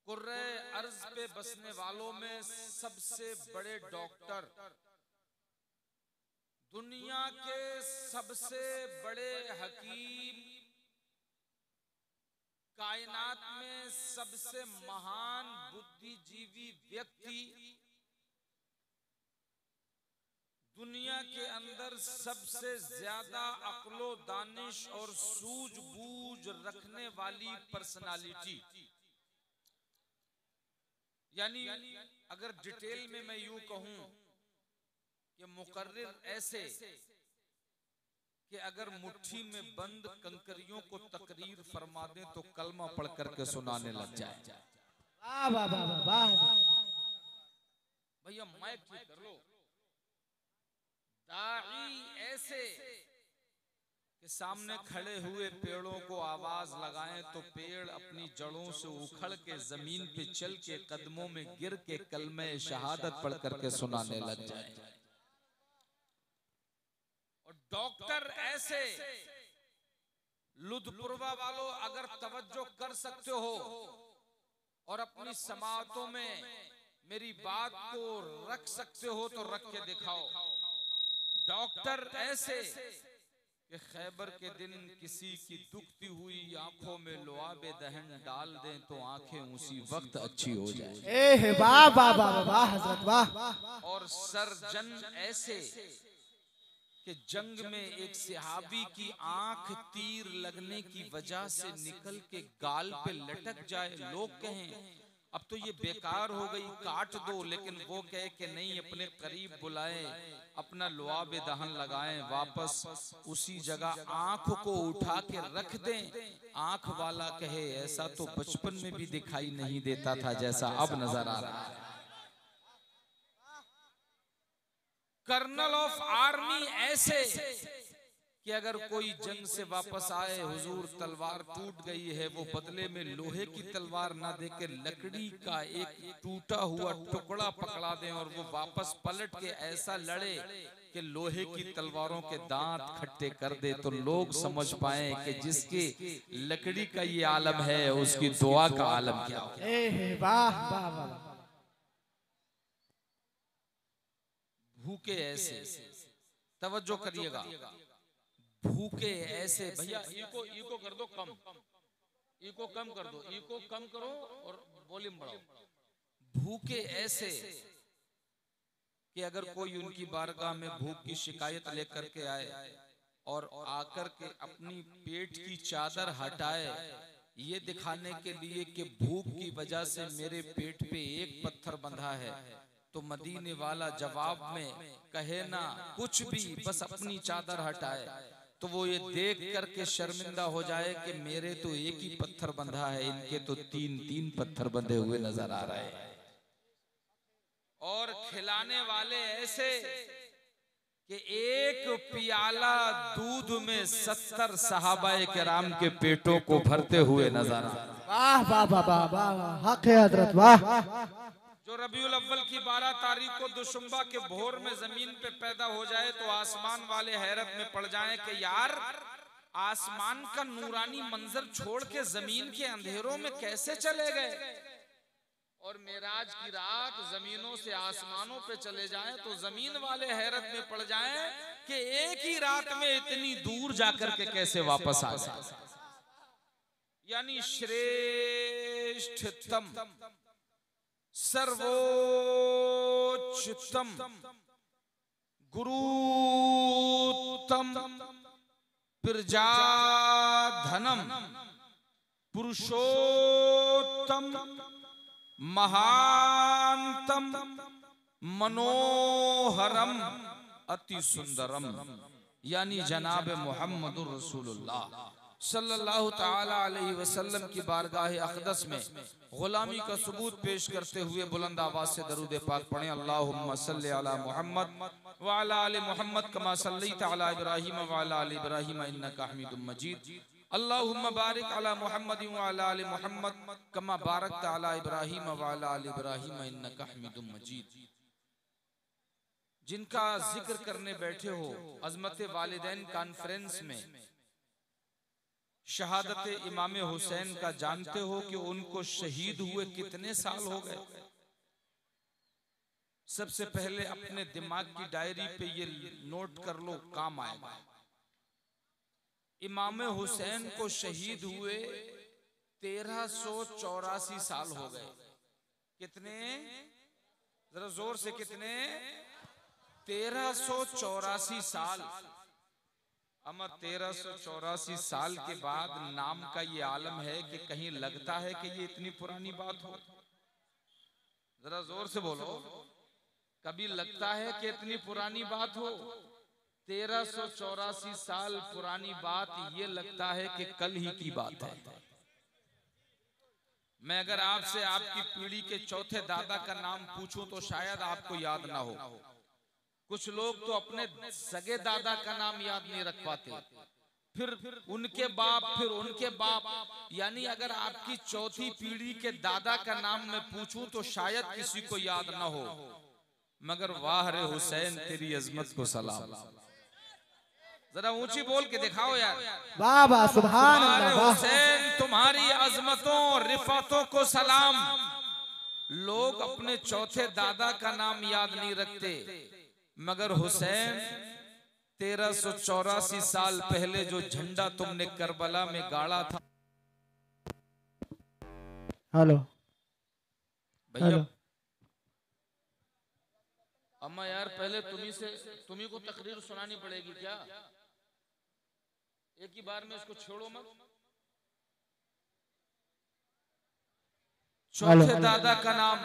कुर्रे अर्ज पे बसने वालों में सबसे बड़े डॉक्टर, दुनिया के सबसे बड़े हकीम, कायनात में सबसे महान बुद्धिजीवी व्यक्ति, दुनिया के अंदर सबसे ज्यादा अक्लो दानिश और सूझबूझ रखने वाली पर्सनालिटी, यानी अगर डिटेल में मैं यूं कहूं कि मुकर्रिर ऐसे कि अगर मुट्ठी में बंद कंकरियों को तकरीर फरमा दे तो कलमा पढ़ करके सुनाने लग जाए। वाह वाह वाह वाह भैया माइक ठीक कर लो। दाई ऐसे कि सामने खड़े हुए पेड़ों को आवाज लगाएं तो पेड़ अपनी जड़ों से उखड़ के जमीन पे चल के कदमों में गिर के कलमे शहादत पढ़ करके सुनाने लग जाए। और डॉक्टर ऐसे, लुधपुरवा वालों अगर तवज्जो कर सकते हो और अपनी समातों में मेरी बात को रख सकते हो तो रख के दिखाओ। डॉक्टर ऐसे कि खैबर के दिन किसी की दुखती हुई आंखों में लुआबे दहन डाल दें तो आंखें उसी वक्त अच्छी हो जाए। वाह वाह वाह वाह हजरत वाह। और सर्जन ऐसे कि जंग में एक सहाबी की आंख तीर लगने की वजह से निकल के गाल पे लटक जाए, लोग कहें अब तो ये बेकार हो गई, काट दो, लेकिन वो कहे कि नहीं, अपने करीब बुलाए, अपना लुआबे दहन लगाएं, वापस उसी जगह आंख को उठा के रख दें। आंख वाला कहे ऐसा तो बचपन में भी दिखाई नहीं देता था जैसा अब नजर आ रहा है। कर्नल ऑफ आर्मी ऐसे कि अगर कोई जंग से वापस आए, हुजूर तलवार टूट गई है, वो बदले में लोहे की तलवार ना देके लकड़ी का एक टूटा हुआ टुकड़ा पकड़ा दें और वो वापस पलट के ऐसा लड़े कि लोहे की तलवारों के दांत खट्टे कर दे, तो लोग समझ पाए कि जिसके लकड़ी का ये आलम है उसकी दुआ का आलम क्या हो। वाह वाह वाह। भूखे ऐसे, तवज्जो करिएगा, भूखे ऐसे। भैया इको कर दो कम, इको कम कर दो, इको कम करो और वॉल्यूम बढ़ाओ। भूखे ऐसे कि अगर कोई उनकी बारगाह में भूख की शिकायत लेकर के आए और आकर के अपनी पेट की चादर हटाए, ये दिखाने के लिए कि भूख की वजह से मेरे पेट पे एक पत्थर बंधा है, तो मदीने वाला जवाब में कहे ना कुछ भी, बस अपनी चादर हटाए, तो वो ये देख करके शर्मिंदा हो जाए कि मेरे तो एक ही पत्थर बंधा है, इनके तो तीन तीन पत्थर बंधे हुए नजर आ रहे हैं। और खिलाने वाले ऐसे कि एक पियाला दूध में 70 सहाबाए किराम के पेटों को भरते हुए नजर आ रहे हैं। वाह वाह वाह वाह, हक है हजरत वाह। जो रबीउल अव्वल की 12 तारीख को दुशंबा के भोर में जमीन पे पैदा हो जाए तो आसमान वाले हैरत में पड़ जाएं कि यार आसमान का नूरानी मंजर छोड़ के जमीन के अंधेरों में कैसे चले गए। और मेराज की रात जमीनों से आसमानों पे चले जाएं तो जमीन वाले हैरत में पड़ जाएं कि एक ही रात में इतनी दूर जाकर के कैसे वापस आ जाए। यानी श्रेष्ठतम, सर्वोच्चतम, गुरुतम, प्रजाधनम, पुरुषोत्तम, महानतम, मनोहरम, अति सुंदरम, यानी जनाब मोहम्मदुर रसूलुल्लाह सल्लल्लाहु ताला अलैहि वसल्लम की बारगाह अक़दस में गुलामी का सबूत पेश करते हुए बुलंद आवाज से दरूद पाक पढ़ें। अल्लाहुम्मा सल्लि अला मुहम्मद व अला आलि मुहम्मद कमा सल्लैता अला इब्राहीम व अला आलि इब्राहीम इन्नका हमीदुम मजीद। अल्लाहुम्मा बारिक अला मुहम्मद व अला आलि मुहम्मद कमा बारकता अला इब्राहीम व अला आलि इब्राहीम इन्नका हमीदुम मजीद। जिनका जिक्र करने बैठे हो अज़मत वालिदैन कॉन्फ्रेंस में, शहादत इमाम हुसैन का जानते हो कि उनको शहीद हुए कितने साल हो गए? सबसे पहले अपने दिमाग की डायरी पे ये नोट कर लो, काम आएगा। इमाम हुसैन को शहीद हुए 1384 साल हो गए। कितने? जरा जोर से, कितने? 1384 साल। अमर 1384 साल के बाद नाम का ये आलम है कि कहीं लगता है कि ये इतनी पुरानी बात हो? जरा जोर से बोलो, कभी लगता है कि इतनी पुरानी बात हो? 1384 साल पुरानी बात, ये लगता है कि कल ही की बात है। मैं अगर आपसे आपकी पीढ़ी के चौथे दादा का नाम पूछूं तो शायद आपको याद ना हो। कुछ लोग तो अपने सगे दादा का नाम याद नहीं रख पाते, फिर उनके बाप, फिर उनके बाप, यानी अगर आपकी चौथी पीढ़ी के दादा का नाम मैं पूछूं तो शायद किसी को याद ना हो। मगर वाह रे हुसैन, तेरी अजमत को सलाम। जरा ऊंची बोल के दिखाओ यार, वाह वाह, सुभान वाह रे अल्लाह, वाह। हुसैन, तुम्हारी अजमतों रिफातों को सलाम। लोग अपने चौथे दादा का नाम याद नहीं रखते, मगर हुसैन 1384 साल पहले जो झंडा तुमने करबला में गाड़ा था। हेलो भैया, अम्मा यार, पहले तुम्ही को तकरीर सुनानी पड़ेगी क्या? एक ही बार में इसको छोड़ो मत। चौथे दादा का नाम